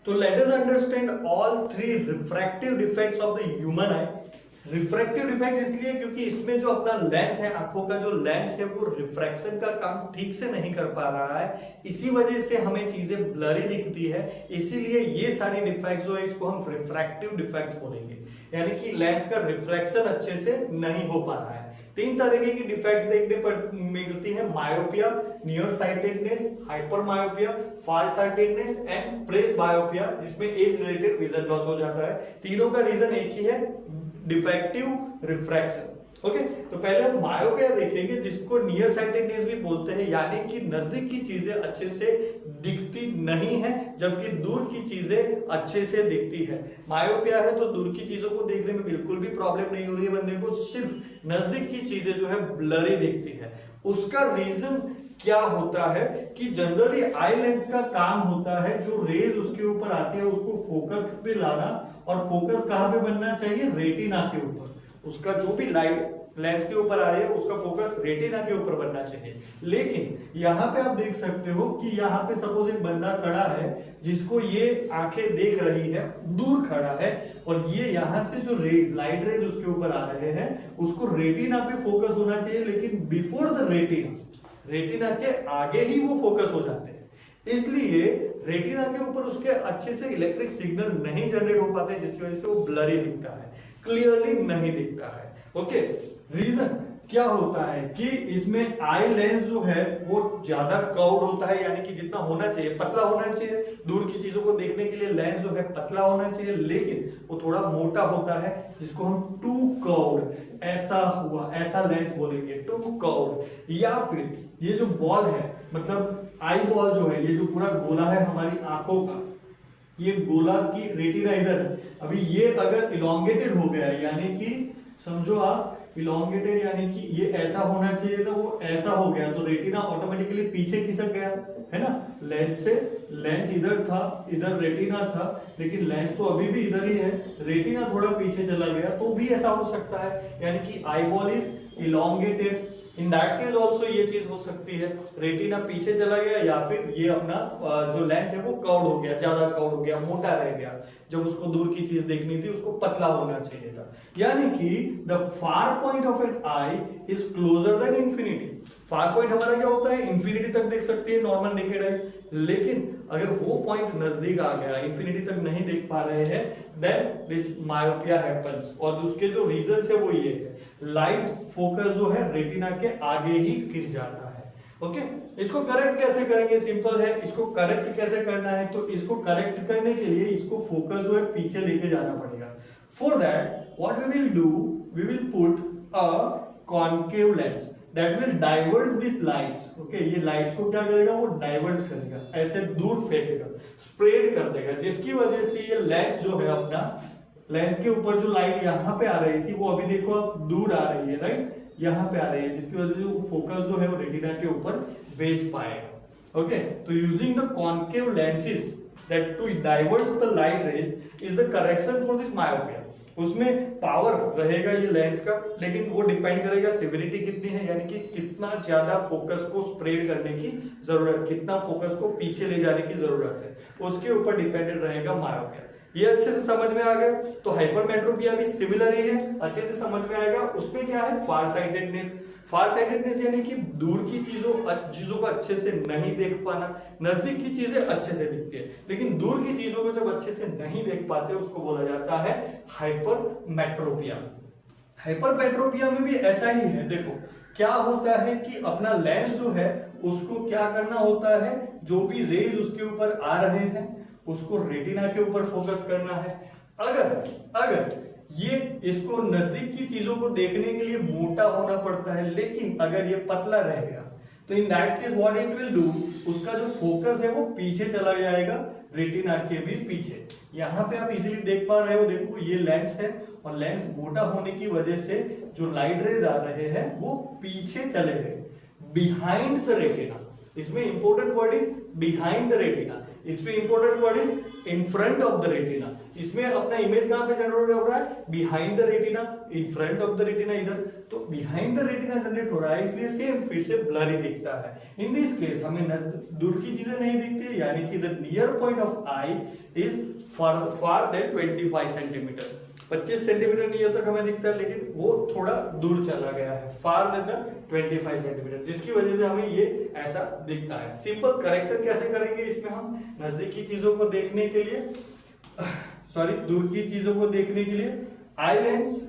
तो let us understand all three refractive defects of the human I. Refractive defect इसलिए क्योंकि इसमें जो अपना लेंस है, आंखों का जो लेंस है वो रिफ्रैक्शन का काम ठीक से नहीं कर पा रहा है, इसी वजह से हमें चीजें ब्लरी दिखती है। इसीलिए ये सारी डिफेक्ट्स जो है इसको हम रिफ्रैक्टिव डिफेक्ट्स बोलेंगे, यानी कि लेंस का रिफ्रैक्शन अच्छे से नहीं हो पा रहा है। तीन तरीके की डिफेक्ट्स देखने पर मिलती है, myopia, near sightedness, hyper myopia, far sightedness and presbyopia, जिसमें एज रिलेटेड विजन लॉस हो जाता है। तीनों का रीजन एक ही है, डिफेक्टिव रिफ्रैक्शन। ओके, तो पहले हम मायोपिया देखेंगे, जिसको नियर साइटेडनेस भी बोलते हैं, यानी कि नजदीक की चीजें अच्छे से दिखती नहीं है जबकि दूर की चीजें अच्छे से दिखती है। मायोपिया है तो दूर की चीजों को देखने में बिल्कुल भी प्रॉब्लम नहीं हो रही है बंदे को, सिर्फ नजदीक की चीजें जो है ब्लरी दिखती है। उसका रीजन क्या होता है कि जनरली आई लेंस का काम होता है जो रेज उसके ऊपर आती है उसको फोकस पे लाना, और फोकस कहां पे बनना चाहिए, रेटिना के ऊपर। उसका जो भी लाइट लेंस के ऊपर आ रही है उसका फोकस रेटिना के ऊपर बनना चाहिए। लेकिन यहां पे आप देख सकते हो कि यहां पे सपोज एक बंदा खड़ा है जिसको ये आंखें देख रही है, दूर खड़ा है, और ये यहां से जो रेज, लाइट रेज उसके ऊपर आ रहे हैं उसको रेटिना पे फोकस होना चाहिए, लेकिन बिफोर द रेटिना, रेटिना के आगे ही वो फोकस हो जाते हैं। इसलिए रेटिना के ऊपर उसके अच्छे से इलेक्ट्रिक सिग्नल नहीं जनरेट हो पाते, जिसकी वजह से वो ब्लरी दिखता है, क्लियरली नहीं दिखता है। ओके, रीजन क्या होता है कि इसमें आई लेंस जो है वो ज्यादा कर्व्ड होता है, यानी कि जितना होना चाहिए पतला होना चाहिए, दूर की चीजों को देखने के लिए लेंस जो है पतला होना चाहिए, लेकिन वो थोड़ा मोटा होता है, जिसको हम टू कर्व्ड, ऐसा हुआ, ऐसा लेंस बोलेंगे, टू कर्व्ड। या फिर ये जो बॉल है, मतलब आई बॉल जो है, ये जो पूरा गोला है हमारी आंखों का, ये गोला की रेटिना इधर है, अभी ये अगर इलोंगेटेड हो गया है, यानी कि समझो आप इलोंगेटेड, यानी कि ये ऐसा होना चाहिए था, वो ऐसा हो गया, तो रेटिना ऑटोमेटिकली पीछे खिसक गया, है ना। लेंस से, लेंस इधर था, इधर रेटिना था, लेकिन लेंस तो अभी भी इधर ही है, रेटिना थोड़ा पीछे चला गया, तो भी ऐसा हो सकता है, यानी कि आई ball is elongated. In that case also ये चीज हो सकती है, रेटिना पीछे चला गया, या फिर ये अपना जो लेंस है वो कर्व्ड हो गया, ज्यादा कर्व्ड हो गया, मोटा रह गया, जब उसको दूर की चीज देखनी थी उसको पतला होना चाहिए था। यानी कि the far point of an eye is closer than infinity. Far point हमारा क्या होता है, इंफिनिटी तक देख सकती है नॉर्मल नेकेड आइज, लेकिन अगर वो पॉइंट नजदीक आ गया, इंफिनिटी तक नहीं देख पा रहे हैं, देन दिस मायोपिया हैपेंस। और उसके जो रीजन है वो ये है, लाइट फोकस जो है रेटिना के आगे ही गिर जाता है। ओके, इसको करेक्ट कैसे करेंगे, सिंपल है, इसको करेक्ट कैसे करना है, तो इसको करेक्ट करने के लिए इसको फोकस जो है पीछे लेके जाना पड़ेगा। For that what we will do, we will put a concave lens that will diverge these lights। okay, ये लाइट्स को क्या करेगा, वो डाइवर्ज करेगा, ऐसे दूर फेंकेगा, स्प्रेड कर देगा, जिसकी वजह से ये लेंस जो है अपना, लेंस के ऊपर जो लाइट यहाँ पे आ रही थी वो अभी देखो अब दूर आ रही है, राइट, यहाँ पे आ रही है, जिसकी वजह से वो फोकस जो है वो रेटिना के ऊपर भेज पाएगा। ओके, तो using the concave lenses that to divert the light rays is the correction for this myopia। उसमें पावर रहेगा ये लेंस का, लेकिन वो डिपेंड करेगा सिविरिटी कितनी है, यानी कि कितना ज्यादा फोकस को स्प्रेड करने की जरूरत, कितना फोकस को पीछे ले जाने की जरूरत है, उसके ऊपर डिपेंडेंट रहेगा मायोपिया। ये अच्छे से समझ में आ गया। तो हाइपरमेट्रोपिया भी सिमिलर ही है, अच्छे से समझ में आएगा। उसमें क्या है, फार साइटेडनेस। फार साइटेडनेस यानी कि दूर की चीजों को अच्छे से नहीं देख पाना, नजदीक की चीजें अच्छे से दिखती है, लेकिन दूर की चीजों को जब अच्छे से नहीं देख पाते उसको बोला जाता है हाइपरमेट्रोपिया। हाइपरमेट्रोपिया में भी ऐसा ही है। देखो क्या होता है कि अपना लेंस जो है उसको क्या करना होता है, जो भी रेज उसके ऊपर आ रहे हैं उसको रेटिना के ऊपर फोकस करना है। अगर ये इसको नजदीक की चीजों को देखने के लिए मोटा होना पड़ता है, लेकिन अगर ये पतला रह गया तो in that case what it will do, उसका जो फोकस है वो पीछे चला जाएगा, रेटिना के भी पीछे। यहां पे आप इजीली देख पा रहे हो, देखो ये लेंस है और लेंस मोटा होने की वजह से जो लाइट रेज आ रहे हैं वो पीछे चले गए, बिहाइंड द रेटिना। इसमें important word is behind the retina, इसमें important word is in front of the retina. इसमें अपना इमेज कहां पे जनरेट हो रहा है, behind the retina, in front of the retina इधर, तो बिहाइंड द रेटिना जनरेट हो रहा है, इसलिए सेम फिर से ब्लरी दिखता है। इन दिस केस हमें दूर की चीजें नहीं दिखती, यानी कि the near point of eye is far than 25 centimetre, 25 centimetre near तक हमें दिखता है, लेकिन वो थोड़ा दूर चला गया है, फार देन 25 सेंटीमीटर, जिसकी वजह से हमें ये ऐसा दिखता है। सिंपल करेक्शन कैसे करेंगे इसमें हम, नजदीकी चीजों को देखने के लिए सॉरी दूर की चीजों को देखने के लिए eye lens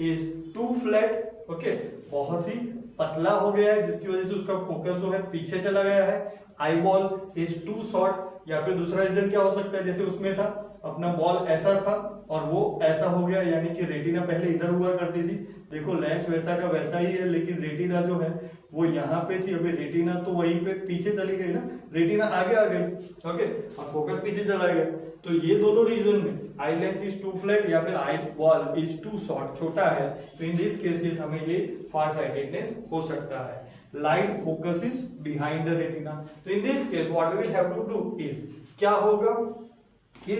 is too flat, okay, बहुत ही पतला हो गया है, जिसकी वजह से उसका फोकस जो है पीछे चला गया है। Eye ball is too short, या फिर दूसरा रीजन क्या हो सकता है, जैसे उसमें था अपना बॉल ऐसा था और वो ऐसा हो गया, यानी कि रेटिना पहले इधर हुआ करती थी, देखो लेंस वैसा का वैसा ही है, लेकिन रेटिना जो है वो यहाँ पे थी, अभी रेटिना तो वहीं पे पीछे चली गई ना, रेटिना आगे आ गई, ओके, और फोकस पीछे चला गया। तो ये दोनों रीजन में eye lens is too flat या फिर eye ball is too short, छोटा है, तो इन दिस केसेस हमें ये फार साइटेडनेस हो सकता है। Light focus is behind the retina, तो in this case what we will have to do is, क्या होगा कि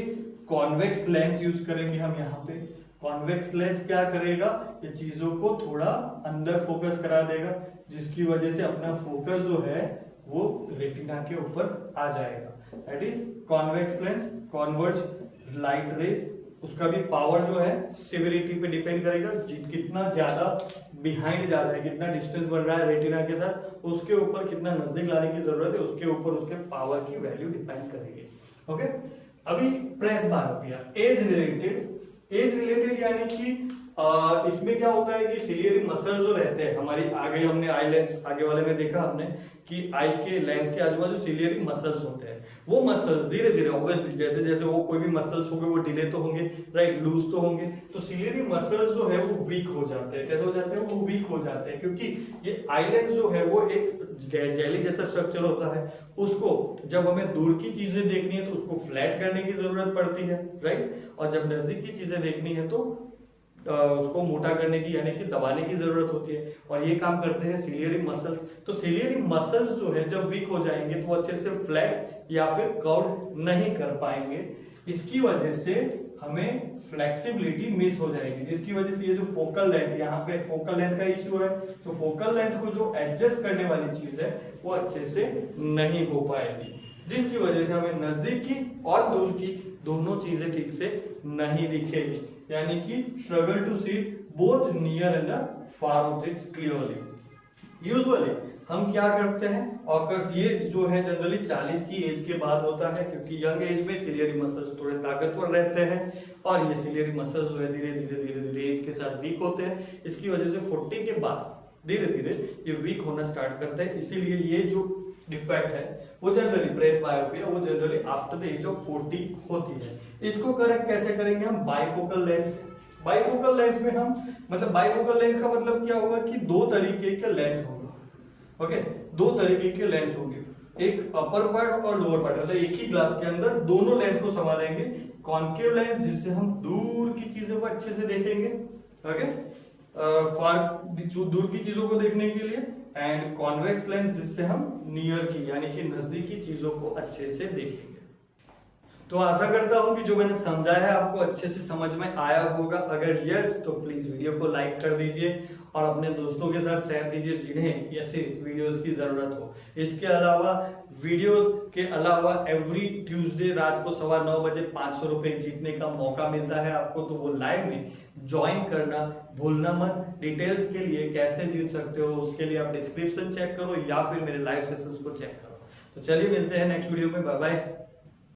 कॉन्वेक्स लेंस यूज करेंगे हम यहाँ पे। कॉन्वेक्स लेंस क्या करेगा, ये चीजों को थोड़ा अंदर फोकस करा देगा, जिसकी वजह से अपना फोकस जो है वो रेटिना के ऊपर आ जाएगा। That is convex lens converge light rays, उसका भी पावर जो है सिविरिटी पे डिपेंड करेगा, कितना ज्यादा बिहाइंड जा रहा है, कितना डिस्टेंस बढ़ रहा है रेटिना के साथ, उसके ऊपर कितना नजदीक लाने की जरूरत है, उसके ऊपर उसके पावर की वैल्यू डिपेंड करेगी। ओके, अभी प्रेस बायोपिया एज रिलेटेड यानी कि इसमें क्या होता है कि सिलियरी मसल्स जो रहते हैं हमारी, आगे हमने आई लेंस आगे वाले में देखा हमने कि आई के लेंस के आजू बाजू सिलियरी मसल्स होते हैं, वो मसल्स धीरे धीरे ऑब्वियसली जैसे जैसे वो कोई भी मसल्स होंगे वो डिले तो होंगे, राइट, लूज तो होंगे, तो सिलियरी मसल्स जो है वो वीक हो जाते हैं। कैसे हो जाते हैं, वो वीक हो जाते हैं, क्योंकि ये आई लेंस जो है वो एक जेली जैसा स्ट्रक्चर होता है, उसको जब हमें दूर की चीजें देखनी है तो उसको फ्लैट करने की जरूरत पड़ती है, राइट, और जब नजदीक की चीजें देखनी है तो उसको मोटा करने की यानी कि दबाने की जरूरत होती है, और ये काम करते हैं सिलियरी मसल्स। तो सिलियरी मसल्स जो है जब वीक हो जाएंगे तो वो अच्छे से फ्लैट या फिर कर्व नहीं कर पाएंगे, इसकी वजह से हमें फ्लेक्सिबिलिटी मिस हो जाएगी, जिसकी वजह से ये जो फोकल लेंथ, यहाँ पे फोकल लेंथ का इश्यू है, तो फोकल लेंथ को जो एडजस्ट करने वाली चीज है वो अच्छे से नहीं हो पाएगी, जिसकी वजह से हमें नजदीक की और दूर की दोनों चीजें ठीक से नहीं दिखेगी, यानी कि struggle to see both near and far objects clearly. Usually हम क्या करते हैं, ऑकर्स ये जो है जनरली 40 की एज के बाद होता है, क्योंकि यंग एज में सिलियरी मसल्स थोड़े ताकतवर रहते हैं और ये सिलियरी मसल्स जो है धीरे धीरे एज के साथ वीक होते हैं, इसकी वजह से 40 के बाद धीरे धीरे ये वीक होना स्टार्ट करते हैं। इसीलिए ये जो डिफेक्ट है वो जनरली प्रेस बायोपिया वो generally after the age of 40 होती है। इसको करेक्ट कैसे करेंगे हम, बाइफोकल लेंस। बाइफोकल लेंस में हम मतलब बाइफोकल लेंस का मतलब क्या होगा कि दो तरीके के लेंस होगा, ओके, दो तरीके के लेंस होंगे, एक अपर पार्ट और लोअर पार्ट, मतलब एक ही ग्लास के अंदर दोनों लेंस को समा देंगे। कॉन्केव लेंस जिससे हम दूर की चीजों को अच्छे से देखेंगे, ओके, दूर की चीजों को देखने के लिए, एंड कॉन्वेक्स लेंस जिससे हम नियर की यानी कि नजदीकी चीजों को अच्छे से देखेंगे। तो आशा करता हूं कि जो मैंने समझाया है आपको अच्छे से समझ में आया होगा। अगर यस तो प्लीज वीडियो को लाइक कर दीजिए और अपने दोस्तों के साथ शेयर कीजिए जिन्हें ऐसे वीडियोस की जरूरत हो। इसके अलावा वीडियोस के अलावा एवरी ट्यूसडे रात को 9:15 बजे 500 रुपए जीतने का मौका मिलता है आपको, तो वो लाइव में ज्वाइन करना भूलना मत। डिटेल्स के लिए कैसे जीत सकते हो उसके लिए आप डिस्क्रिप्शन चेक करो या फिर मेरे लाइव सेशंस को चेक करो। तो चलिए मिलते हैं नेक्स्ट वीडियो में, बाय बाय।